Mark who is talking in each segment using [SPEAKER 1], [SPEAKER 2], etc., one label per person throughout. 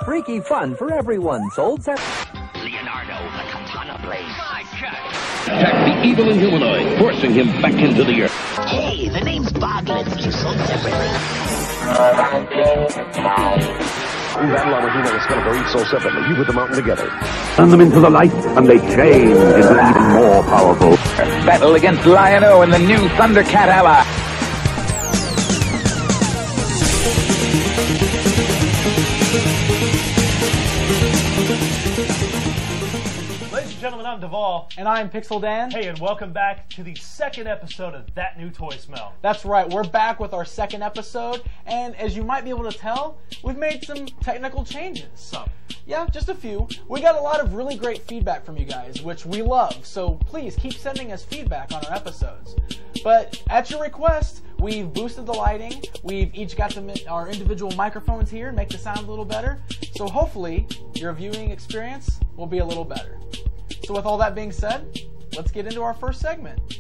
[SPEAKER 1] Freaky fun for everyone. Sold
[SPEAKER 2] Leonardo, the katana blade.
[SPEAKER 3] Attack the evil Inhumanoid, forcing him back into the earth.
[SPEAKER 2] Hey, the name's Boglins. You sold separately.
[SPEAKER 3] Battle Armor and Skeletor each sold separately. You put them out together.
[SPEAKER 4] Turn them into the light, and they change into even more powerful.
[SPEAKER 5] Battle against Lion-O and the new Thundercat ally.
[SPEAKER 6] Ladies and gentlemen, I'm Duvall.
[SPEAKER 7] And I'm Pixel Dan.
[SPEAKER 6] Hey, and welcome back to the second episode of That New Toy Smell.
[SPEAKER 7] That's right, we're back with our second episode, and as you might be able to tell, we've made some technical changes.
[SPEAKER 6] Some.
[SPEAKER 7] Yeah, just a few. We got a lot of really great feedback from you guys, which we love, so please keep sending us feedback on our episodes. But at your request, we've boosted the lighting, we've each got our individual microphones here and make the sound a little better, so hopefully your viewing experience will be a little better. So with all that being said, let's get into our first segment.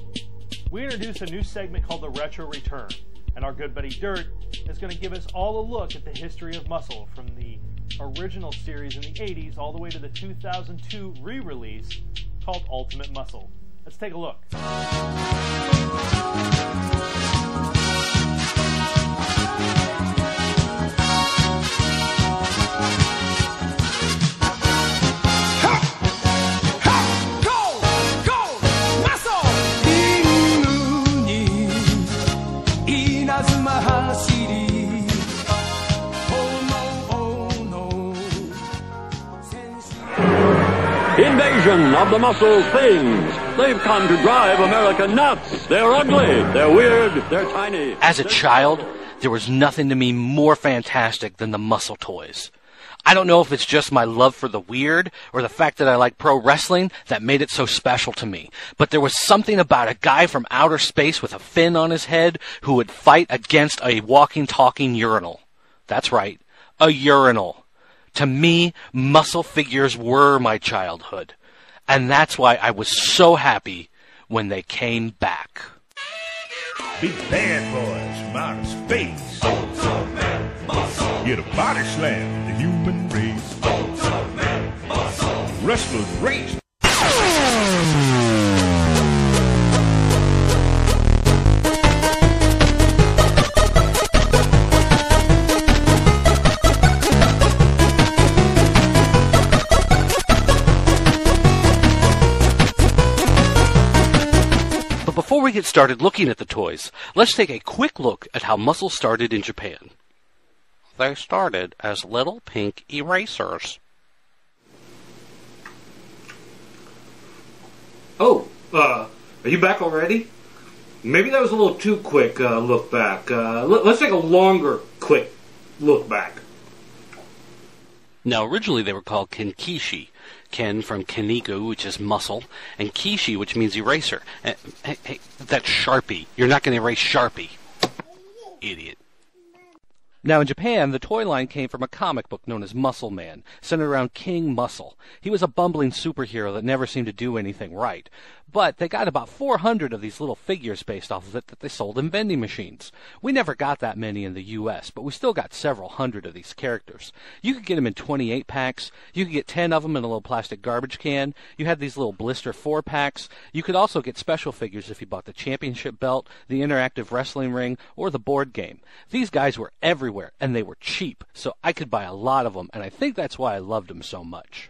[SPEAKER 6] We introduced a new segment called the Retro Return, and our good buddy Dirt is going to give us all a look at the history of muscle from the original series in the 80s all the way to the 2002 re-release called Ultimate Muscle. Let's take a look.
[SPEAKER 4] Invasion of the Muscle Things. They've come to drive America nuts. They're ugly, they're weird, they're tiny.
[SPEAKER 8] As a child, there was nothing to me more fantastic than the muscle toys. I don't know if it's just my love for the weird or the fact that I like pro wrestling that made it so special to me. But there was something about a guy from outer space with a fin on his head who would fight against a walking, talking urinal. That's right, a urinal. To me, muscle figures were my childhood. And that's why I was so happy when they came back.
[SPEAKER 9] Big bad boys from outer space. Ultimate muscle. You're the body slam, the human race. Ultimate muscle. Wrestlers race.
[SPEAKER 8] Before we get started looking at the toys, let's take a quick look at how muscle started in Japan. They started as little pink erasers.
[SPEAKER 10] Oh, are you back already? Maybe that was a little too quick look back. Let's take a longer, quick look back.
[SPEAKER 8] Now, originally they were called Kenkishi. Ken from Keniku, which is muscle, and Kishi, which means eraser. Hey, that's Sharpie. You're not going to erase Sharpie. Idiot. Now, in Japan, the toy line came from a comic book known as Muscle Man, centered around King Muscle. He was a bumbling superhero that never seemed to do anything right. But they got about 400 of these little figures based off of it that they sold in vending machines. We never got that many in the U.S., but we still got several hundred of these characters. You could get them in 28 packs. You could get 10 of them in a little plastic garbage can. You had these little blister 4 packs. You could also get special figures if you bought the championship belt, the interactive wrestling ring, or the board game. These guys were everywhere, and they were cheap, so I could buy a lot of them, and I think that's why I loved them so much.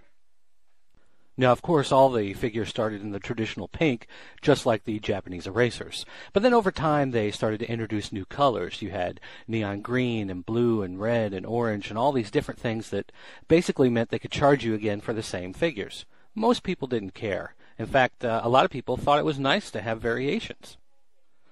[SPEAKER 8] Now, of course, all the figures started in the traditional pink, just like the Japanese erasers. But then over time, they started to introduce new colors. You had neon green and blue and red and orange and all these different things that basically meant they could charge you again for the same figures. Most people didn't care. In fact, a lot of people thought it was nice to have variations.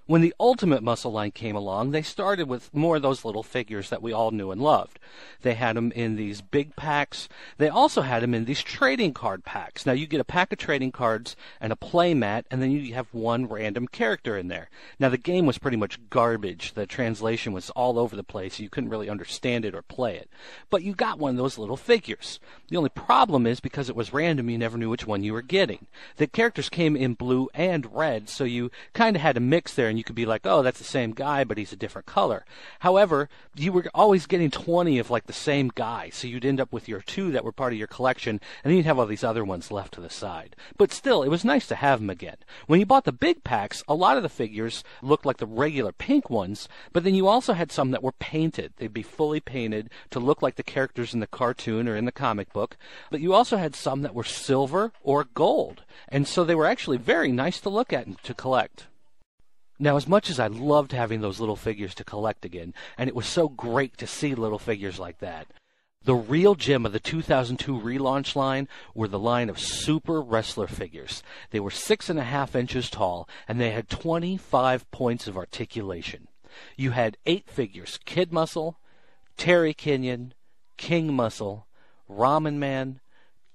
[SPEAKER 8] When the Ultimate Muscle line came along, they started with more of those little figures that we all knew and loved. They had them in these big packs. They also had them in these trading card packs. Now, you get a pack of trading cards and a play mat, and then you have one random character in there. Now, the game was pretty much garbage. The translation was all over the place. You couldn't really understand it or play it. But you got one of those little figures. The only problem is, because it was random, you never knew which one you were getting. The characters came in blue and red, so you kind of had to mix there, and you could be like, oh, that's the same guy, but he's a different color. However, you were always getting 20 of like the same guy, so you'd end up with your 2 that were part of your collection, and then you'd have all these other ones left to the side. But still, it was nice to have them again. When you bought the big packs, a lot of the figures looked like the regular pink ones, but then you also had some that were painted. They'd be fully painted to look like the characters in the cartoon or in the comic book, but you also had some that were silver or gold, and so they were actually very nice to look at and to collect. Now, as much as I loved having those little figures to collect again, and it was so great to see little figures like that, the real gem of the 2002 relaunch line were the line of Super Wrestler figures. They were 6.5 inches tall, and they had 25 points of articulation. You had 8 figures: Kid Muscle, Terry Kenyon, King Muscle, Ramen Man,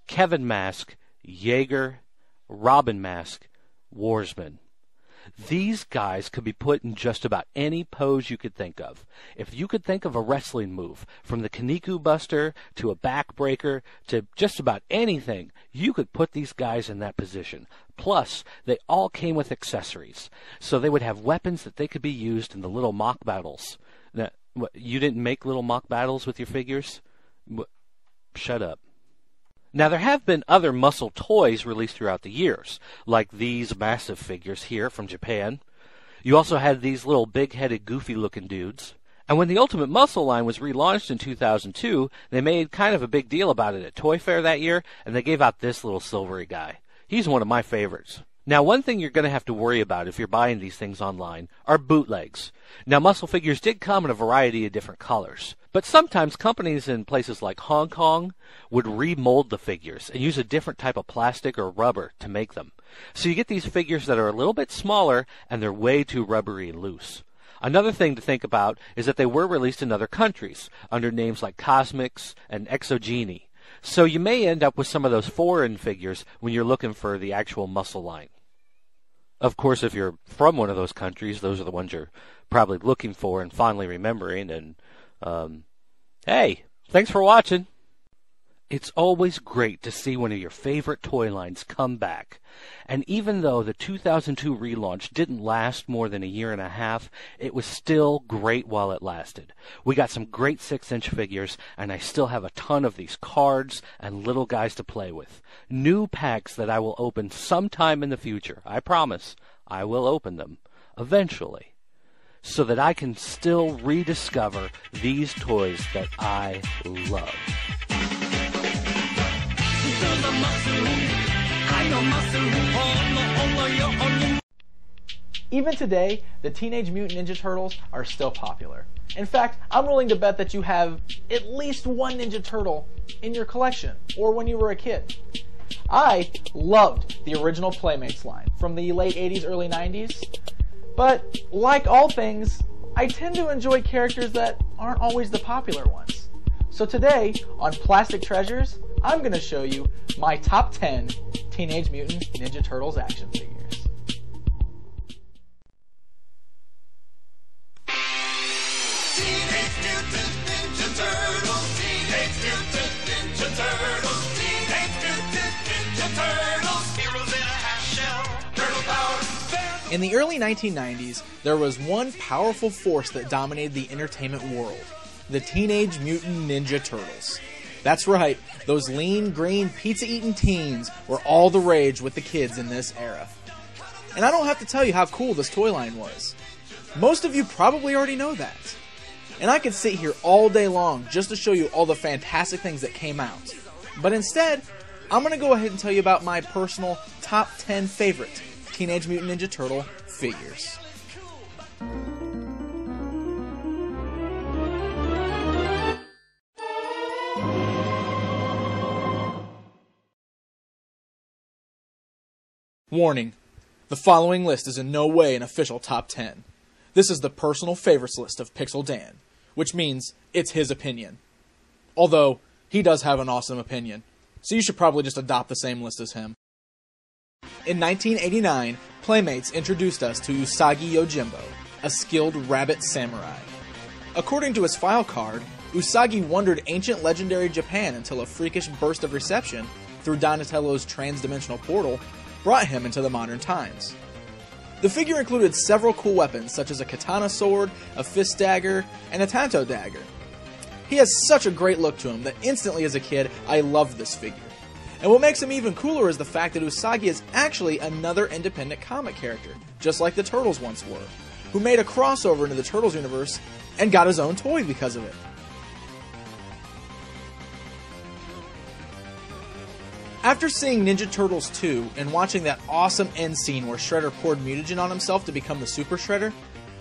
[SPEAKER 8] Kevin Mask, Jaeger, Robin Mask, Warsman. These guys could be put in just about any pose you could think of. If you could think of a wrestling move, from the Kaniku Buster to a backbreaker to just about anything, you could put these guys in that position. Plus, they all came with accessories, so they would have weapons that they could be used in the little mock battles. Now, you didn't make little mock battles with your figures? Shut up. Now, there have been other muscle toys released throughout the years, like these massive figures here from Japan. You also had these little big-headed, goofy-looking dudes. And when the Ultimate Muscle line was relaunched in 2002, they made kind of a big deal about it at Toy Fair that year, and they gave out this little silvery guy. He's one of my favorites. Now, one thing you're going to have to worry about if you're buying these things online are bootlegs. Now, muscle figures did come in a variety of different colors, but sometimes companies in places like Hong Kong would remold the figures and use a different type of plastic or rubber to make them. So you get these figures that are a little bit smaller, and they're way too rubbery and loose. Another thing to think about is that they were released in other countries under names like Cosmix and Exogeny. So you may end up with some of those foreign figures when you're looking for the actual muscle line. Of course, if you're from one of those countries, those are the ones you're probably looking for and fondly remembering. And, hey, thanks for watching. It's always great to see one of your favorite toy lines come back. And even though the 2002 relaunch didn't last more than a year and a half, it was still great while it lasted. We got some great 6-inch figures, and I still have a ton of these cards and little guys to play with. New packs that I will open sometime in the future. I promise I will open them eventually, so that I can still rediscover these toys that I love.
[SPEAKER 7] Even today, the Teenage Mutant Ninja Turtles are still popular. In fact, I'm willing to bet that you have at least one Ninja Turtle in your collection, or when you were a kid. I loved the original Playmates line from the late 80s, early 90s, but like all things, I tend to enjoy characters that aren't always the popular ones. So today, on Plastic Treasures, I'm going to show you my top 10 Teenage Mutant Ninja Turtles action figures.
[SPEAKER 11] Teenage Mutant Ninja Turtles, Teenage Mutant Ninja Turtles, Teenage Mutant Ninja Turtles, heroes in a half shell, turtle power.
[SPEAKER 7] In the early 1990s, there was one powerful force that dominated the entertainment world: the Teenage Mutant Ninja Turtles. That's right, those lean, green, pizza-eating teens were all the rage with the kids in this era. And I don't have to tell you how cool this toy line was. Most of you probably already know that. And I could sit here all day long just to show you all the fantastic things that came out. But instead, I'm going to go ahead and tell you about my personal top 10 favorite Teenage Mutant Ninja Turtle figures. Warning. The following list is in no way an official top 10. This is the personal favorites list of Pixel Dan, which means it's his opinion. Although, he does have an awesome opinion, so you should probably just adopt the same list as him. In 1989, Playmates introduced us to Usagi Yojimbo, a skilled rabbit samurai. According to his file card, Usagi wandered ancient legendary Japan until a freakish burst of reception through Donatello's trans-dimensional portal brought him into the modern times. The figure included several cool weapons such as a katana sword, a fist dagger, and a tanto dagger. He has such a great look to him that instantly as a kid I loved this figure. And what makes him even cooler is the fact that Usagi is actually another independent comic character, just like the Turtles once were, who made a crossover into the Turtles universe and got his own toy because of it. After seeing Ninja Turtles 2 and watching that awesome end scene where Shredder poured mutagen on himself to become the Super Shredder,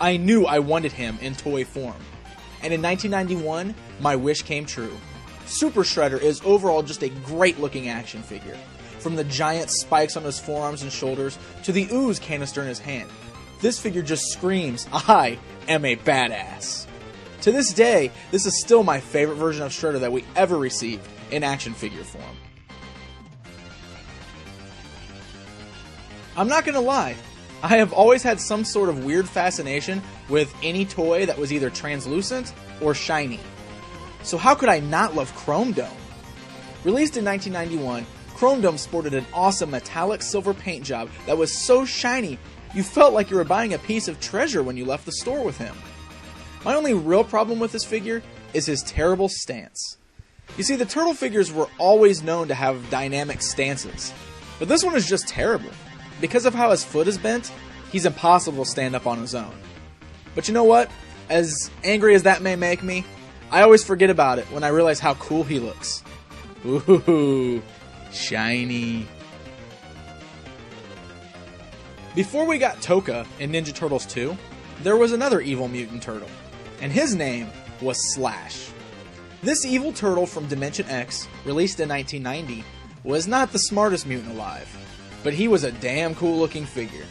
[SPEAKER 7] I knew I wanted him in toy form. And in 1991, my wish came true. Super Shredder is overall just a great looking action figure. From the giant spikes on his forearms and shoulders to the ooze canister in his hand. This figure just screams, I am a badass. To this day, this is still my favorite version of Shredder that we ever received in action figure form. I'm not gonna lie, I have always had some sort of weird fascination with any toy that was either translucent or shiny. So how could I not love Chrome Dome? Released in 1991, Chrome Dome sported an awesome metallic silver paint job that was so shiny you felt like you were buying a piece of treasure when you left the store with him. My only real problem with this figure is his terrible stance. You see, the Turtle figures were always known to have dynamic stances, but this one is just terrible. Because of how his foot is bent, he's impossible to stand up on his own. But you know what? As angry as that may make me, I always forget about it when I realize how cool he looks. Ooh, shiny. Before we got Tokka in Ninja Turtles 2, there was another evil mutant turtle, and his name was Slash. This evil turtle from Dimension X, released in 1990, was not the smartest mutant alive. But he was a damn cool looking figure.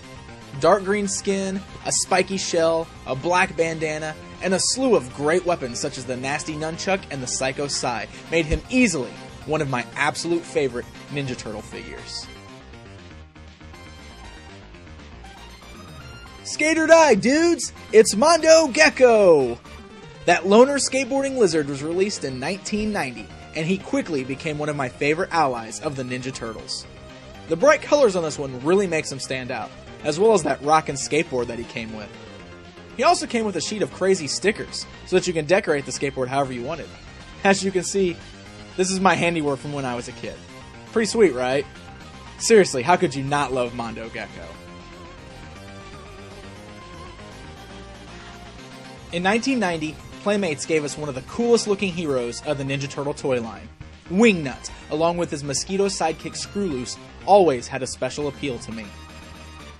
[SPEAKER 7] Dark green skin, a spiky shell, a black bandana, and a slew of great weapons such as the nasty nunchuck and the psycho sai made him easily one of my absolute favorite Ninja Turtle figures. Skate or die, dudes! It's Mondo Gecko! That loner skateboarding lizard was released in 1990, and he quickly became one of my favorite allies of the Ninja Turtles. The bright colors on this one really makes him stand out, as well as that rockin' skateboard that he came with. He also came with a sheet of crazy stickers, so that you can decorate the skateboard however you wanted. As you can see, this is my handiwork from when I was a kid. Pretty sweet, right? Seriously, how could you not love Mondo Gecko? In 1990, Playmates gave us one of the coolest looking heroes of the Ninja Turtle toy line. Wingnut, along with his mosquito sidekick Screwloose, always had a special appeal to me.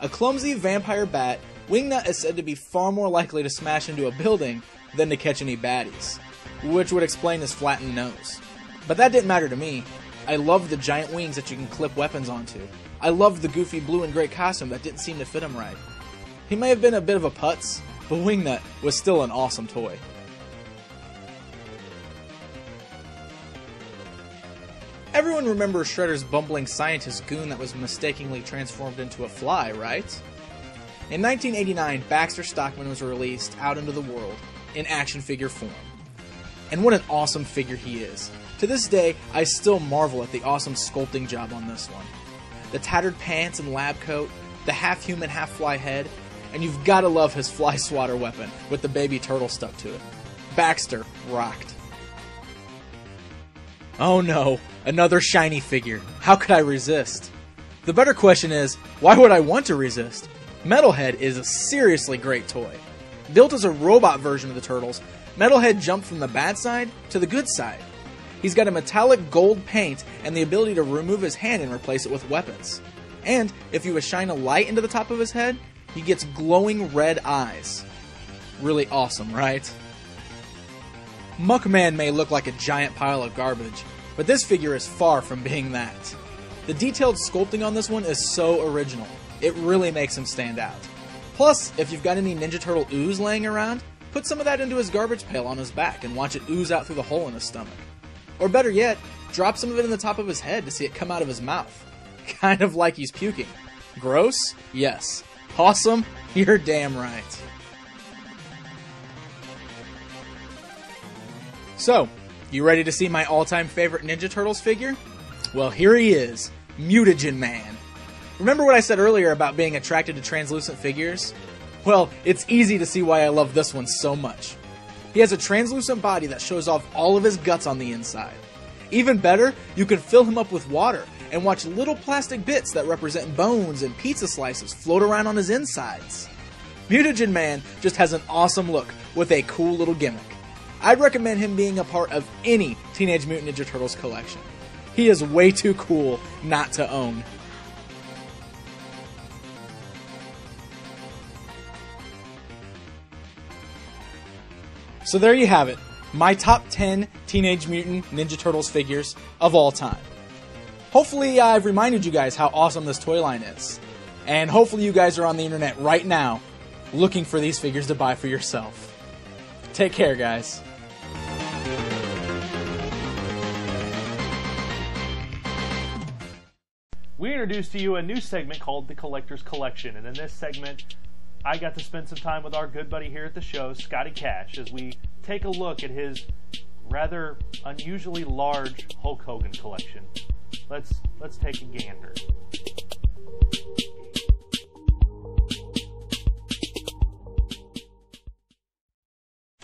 [SPEAKER 7] A clumsy vampire bat, Wingnut is said to be far more likely to smash into a building than to catch any baddies, which would explain his flattened nose. But that didn't matter to me. I loved the giant wings that you can clip weapons onto. I loved the goofy blue and gray costume that didn't seem to fit him right. He may have been a bit of a putz, but Wingnut was still an awesome toy. Everyone remembers Shredder's bumbling scientist goon that was mistakenly transformed into a fly, right? In 1989, Baxter Stockman was released out into the world in action figure form. And what an awesome figure he is. To this day, I still marvel at the awesome sculpting job on this one. The tattered pants and lab coat, the half-human, half-fly head, and you've gotta love his fly swatter weapon with the baby turtle stuck to it. Baxter rocked. Oh no, another shiny figure. How could I resist? The better question is, why would I want to resist? Metalhead is a seriously great toy. Built as a robot version of the Turtles, Metalhead jumped from the bad side to the good side. He's got a metallic gold paint and the ability to remove his hand and replace it with weapons. And if you shine a light into the top of his head, he gets glowing red eyes. Really awesome, right? Muckman may look like a giant pile of garbage, but this figure is far from being that. The detailed sculpting on this one is so original. It really makes him stand out. Plus, if you've got any Ninja Turtle ooze laying around, put some of that into his garbage pail on his back and watch it ooze out through the hole in his stomach. Or better yet, drop some of it in the top of his head to see it come out of his mouth. Kind of like he's puking. Gross? Yes. Awesome? You're damn right. So, you ready to see my all-time favorite Ninja Turtles figure? Well, here he is, Mutagen Man. Remember what I said earlier about being attracted to translucent figures? Well, it's easy to see why I love this one so much. He has a translucent body that shows off all of his guts on the inside. Even better, you can fill him up with water and watch little plastic bits that represent bones and pizza slices float around on his insides. Mutagen Man just has an awesome look with a cool little gimmick. I'd recommend him being a part of any Teenage Mutant Ninja Turtles collection. He is way too cool not to own. So there you have it, my top 10 Teenage Mutant Ninja Turtles figures of all time. Hopefully I've reminded you guys how awesome this toy line is. And hopefully you guys are on the internet right now looking for these figures to buy for yourself. Take care, guys.
[SPEAKER 6] We introduced to you a new segment called The Collector's Collection, and in this segment, I got to spend some time with our good buddy here at the show, Scotty Cash, as we take a look at his rather unusually large Hulk Hogan collection. Let's take a gander.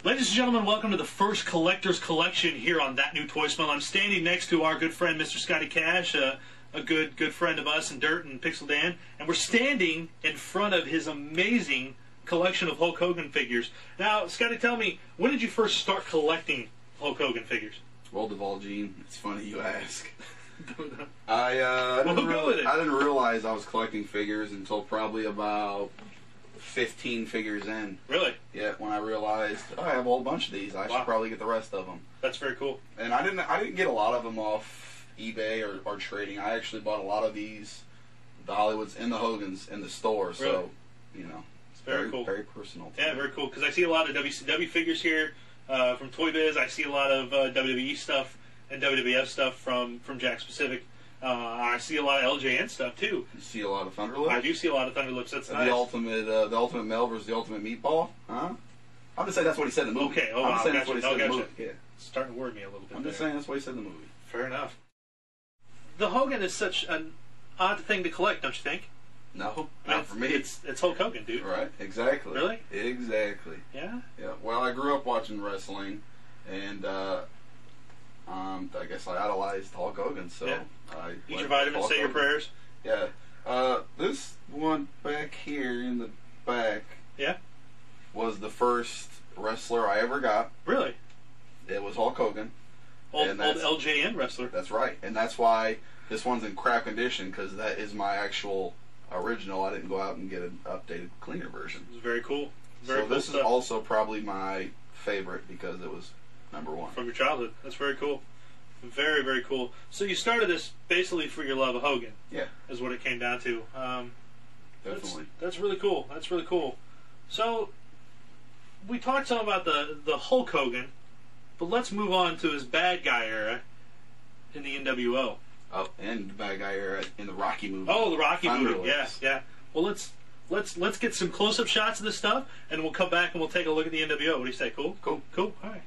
[SPEAKER 6] Ladies and gentlemen, welcome to the first Collector's Collection here on That New Toy Smell. I'm standing next to our good friend, Mr. Scotty Cash, a good friend of us and Dirt and Pixel Dan, and we're standing in front of his amazing collection of Hulk Hogan figures. Now, Scotty, tell me, when did you first start collecting Hulk Hogan figures?
[SPEAKER 12] Well, Devolgene, it's funny you ask. I didn't realize I was collecting figures until probably about 15 figures in.
[SPEAKER 6] Really?
[SPEAKER 12] Yeah, when I realized, I have a whole bunch of these. I should probably get the rest of them.
[SPEAKER 6] That's very cool.
[SPEAKER 12] And I didn't get a lot of them off eBay or trading. I actually bought a lot of these, the Hollywoods and the Hogans in the store.
[SPEAKER 6] Really?
[SPEAKER 12] So, you know,
[SPEAKER 6] it's very cool.
[SPEAKER 12] Very personal.
[SPEAKER 6] Yeah, very cool. Because I see a lot of WCW figures here from Toy Biz. I see a lot of WWE stuff and WWF stuff from Jakks Pacific. I see a lot of LJN stuff too.
[SPEAKER 12] You see a lot of Thunderlips?
[SPEAKER 6] I do see a lot of Thunderlips. That's nice.
[SPEAKER 12] The ultimate Mel versus the ultimate Meatball, huh? I'm just saying that's what he said in the movie.
[SPEAKER 6] Okay,
[SPEAKER 12] I'm just saying that's what he said in the movie. Yeah.
[SPEAKER 6] It's starting to worry me a little bit.
[SPEAKER 12] I'm just saying that's what he said in the movie.
[SPEAKER 6] Fair enough. The Hogan is such an odd thing to collect, don't you think?
[SPEAKER 12] No, not for me.
[SPEAKER 6] It's Hulk Hogan, dude.
[SPEAKER 12] Right, exactly.
[SPEAKER 6] Really?
[SPEAKER 12] Exactly.
[SPEAKER 6] Yeah?
[SPEAKER 12] Yeah. Well, I grew up watching wrestling, and I guess I idolized Hulk Hogan, so
[SPEAKER 6] yeah.
[SPEAKER 12] I
[SPEAKER 6] eat your vitamins, say your prayers.
[SPEAKER 12] Yeah. This one back here in the back was the first wrestler I ever got.
[SPEAKER 6] Really?
[SPEAKER 12] It was Hulk Hogan.
[SPEAKER 6] Old LJN wrestler.
[SPEAKER 12] That's right. And that's why this one's in crap condition, because that is my actual original. I didn't go out and get an updated, cleaner version.
[SPEAKER 6] It's very cool. Very
[SPEAKER 12] so
[SPEAKER 6] cool
[SPEAKER 12] this
[SPEAKER 6] stuff.
[SPEAKER 12] is also probably my favorite because it was #1.
[SPEAKER 6] From your childhood. That's very cool. Very, very cool. So you started this basically for your love of Hogan.
[SPEAKER 12] Yeah.
[SPEAKER 6] Is what it came down to.
[SPEAKER 12] Definitely.
[SPEAKER 6] That's really cool. That's really cool. So we talked some about the Hulk Hogan, but let's move on to his bad guy era in the NWO.
[SPEAKER 12] Oh, and the bad guy era in the Rocky movie.
[SPEAKER 6] Oh, the Rocky movie.
[SPEAKER 12] Thunderlips.
[SPEAKER 6] Yeah. Well, let's get some close-up shots of this stuff, and we'll come back and we'll take a look at the NWO. What do you say? Cool?
[SPEAKER 12] Cool.
[SPEAKER 6] All right.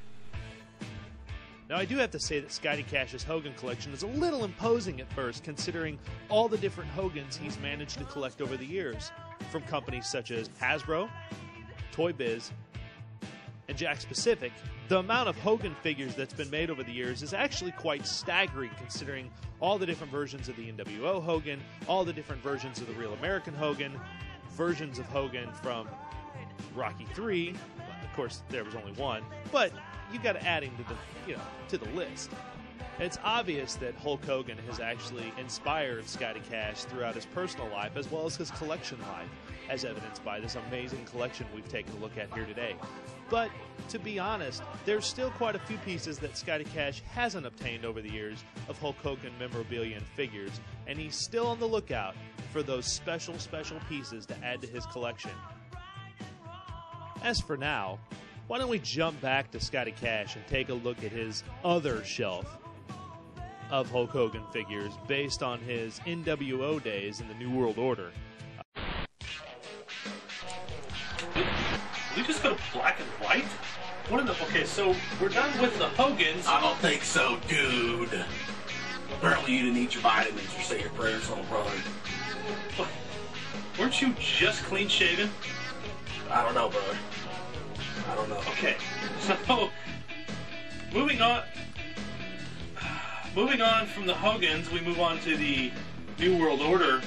[SPEAKER 6] Now, I do have to say that Scotty Cash's Hogan collection is a little imposing at first, considering all the different Hogans he's managed to collect over the years, from companies such as Hasbro, Toy Biz, and Jakks Pacific. The amount of Hogan figures that's been made over the years is actually quite staggering, considering all the different versions of the NWO Hogan, all the different versions of the Real American Hogan, versions of Hogan from Rocky III. Of course, there was only one, but you got to add him to the list. It's obvious that Hulk Hogan has actually inspired Scotty Cash throughout his personal life as well as his collection life, as evidenced by this amazing collection we've taken a look at here today. But to be honest, there's still quite a few pieces that Scotty Cash hasn't obtained over the years of Hulk Hogan memorabilia and figures, and he's still on the lookout for those special pieces to add to his collection. As for now, why don't we jump back to Scotty Cash and take a look at his other shelf of Hulk Hogan figures based on his NWO days in the New World Order.
[SPEAKER 13] We just go to black and white? What in the... Okay, so we're done with the Hogans.
[SPEAKER 12] I don't think so, dude. Apparently you didn't eat your vitamins or say your prayers, little brother.
[SPEAKER 13] What? Weren't you just clean shaven?
[SPEAKER 12] I don't know, brother. I don't know.
[SPEAKER 13] Okay, so moving on from the Hogans, we move on to the New World Order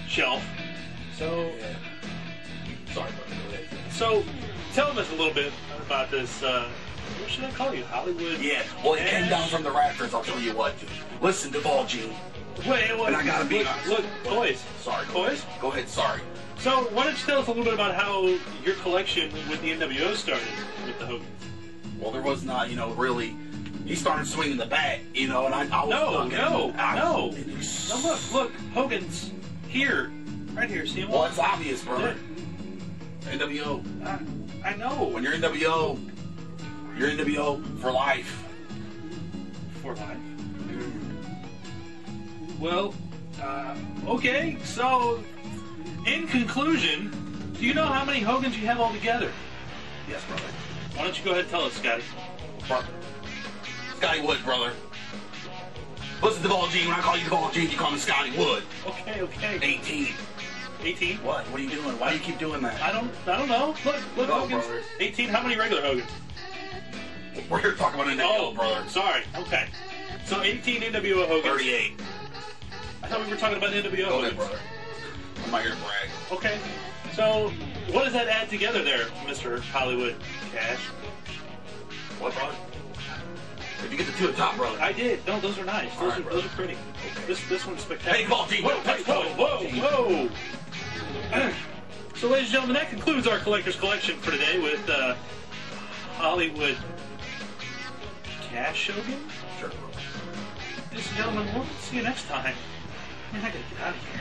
[SPEAKER 13] shelf. So,
[SPEAKER 12] sorry, brother.
[SPEAKER 13] So, tell us a little bit about this. What should I call you? Hollywood?
[SPEAKER 12] Yeah. Well, it came down from the rafters. I'll tell you what, dude. Listen to Ball Gene.
[SPEAKER 13] Wait.
[SPEAKER 12] And I gotta be honest.
[SPEAKER 13] Look, boys.
[SPEAKER 12] Sorry.
[SPEAKER 13] Boys?
[SPEAKER 12] Go ahead. Sorry.
[SPEAKER 13] So, why don't you tell us a little bit about how your collection with the NWO started with the Hogans?
[SPEAKER 12] Well, there was not, really. He started swinging the bat, and I was
[SPEAKER 13] No, look, Hogan's here, right here. See him?
[SPEAKER 12] Well, it's obvious, brother. NWO.
[SPEAKER 13] I know.
[SPEAKER 12] When you're NWO for life.
[SPEAKER 13] For life. Well, okay. So, in conclusion, do you know how many Hogans you have altogether?
[SPEAKER 12] Yes, brother.
[SPEAKER 13] Why don't you go ahead and tell us, Scotty?
[SPEAKER 12] Brother. Scotty Wood, brother. Listen to Ball Gene. When I call you Ball Gene, you call me Scotty Wood.
[SPEAKER 13] Okay.
[SPEAKER 12] 18.
[SPEAKER 13] 18?
[SPEAKER 12] What? What are you doing? Why do you keep doing that?
[SPEAKER 13] I don't know. Look, Hogans.
[SPEAKER 12] Brother.
[SPEAKER 13] 18. How many regular Hogans?
[SPEAKER 12] We're here talking about NWO, brother.
[SPEAKER 13] Sorry. Okay. So 18 NWO Hogans.
[SPEAKER 12] 38.
[SPEAKER 13] I thought we were talking about NWO
[SPEAKER 12] Go
[SPEAKER 13] Hogans.
[SPEAKER 12] ahead, brother. I'm not here to brag.
[SPEAKER 13] Okay. So what does that add together there, Mr. Hollywood Cash?
[SPEAKER 12] What, brother? Did you get the two at the top, brother?
[SPEAKER 13] I did. No, those are nice. Those are pretty. Okay. This one's spectacular.
[SPEAKER 12] Hey, Ball Gene.
[SPEAKER 13] Whoa. So, ladies and gentlemen, that concludes our collector's collection for today with Hollywood Cash Shogun.
[SPEAKER 12] Sure.
[SPEAKER 13] Ladies and gentlemen, we'll see you next time. Man, I gotta get out of here.